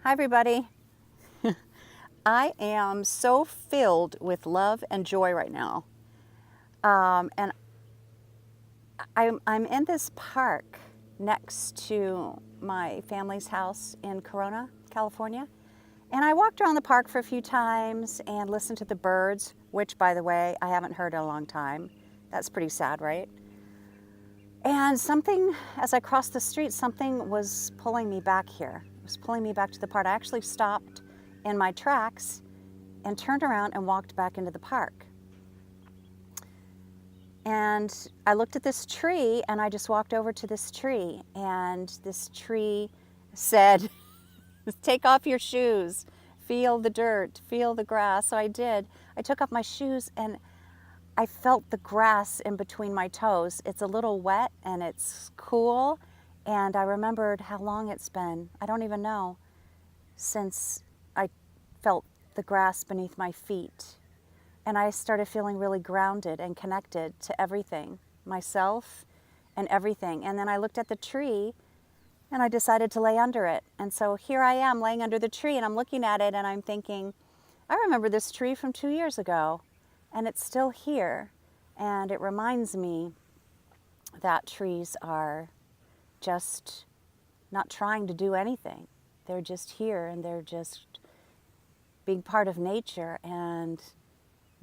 Hi, everybody. I am so filled with love and joy right now. And I'm in this park next to my family's house in Corona, California. And I walked around the park for a few times and listened to the birds, which, by the way, I haven't heard in a long time. That's pretty sad, right? And something, as I crossed the street, something was pulling me back here. It was pulling me back to the park. I actually stopped in my tracks and turned around and walked back into the park. And I looked at this tree and I just walked over to this tree, and this tree said, take off your shoes, feel the dirt, feel the grass. So I did. I took off my shoes and I felt the grass in between my toes. It's a little wet and it's cool. And I remembered how long it's been, I don't even know, since I felt the grass beneath my feet. And I started feeling really grounded and connected to everything, myself and everything. And then I looked at the tree and I decided to lay under it. And so here I am laying under the tree and I'm looking at it and I'm thinking, I remember this tree from 2 years ago and it's still here. And it reminds me that trees are just not trying to do anything. They're just here and they're just being part of nature. And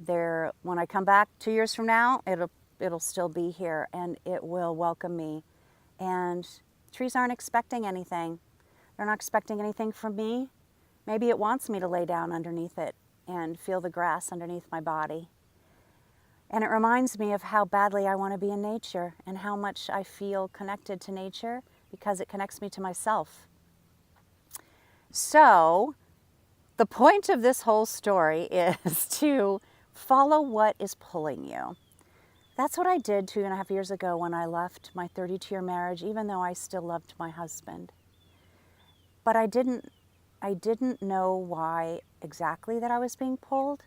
when I come back 2 years from now, it'll still be here and it will welcome me. And trees aren't expecting anything. They're not expecting anything from me. Maybe it wants me to lay down underneath it and feel the grass underneath my body. And it reminds me of how badly I want to be in nature and how much I feel connected to nature because it connects me to myself. So the point of this whole story is to follow what is pulling you. That's what I did 2.5 years ago when I left my 32-year marriage, even though I still loved my husband. But I didn't know why exactly that I was being pulled.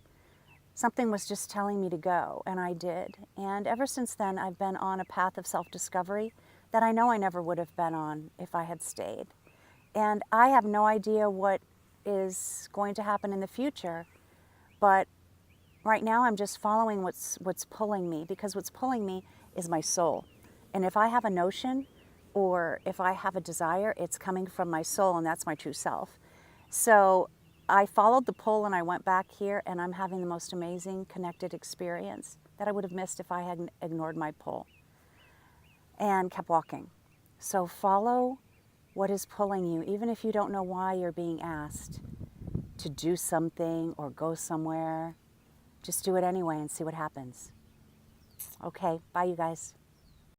Something was just telling me to go, and I did. And ever since then, I've been on a path of self-discovery that I know I never would have been on if I had stayed. And I have no idea what is going to happen in the future, but right now I'm just following what's pulling me, because what's pulling me is my soul. And if I have a notion or if I have a desire, it's coming from my soul, and that's my true self. So I followed the pull and I went back here, and I'm having the most amazing connected experience that I would have missed if I hadn't ignored my pull and kept walking. So follow what is pulling you, even if you don't know why you're being asked to do something or go somewhere. Just do it anyway and see what happens. Okay, bye you guys.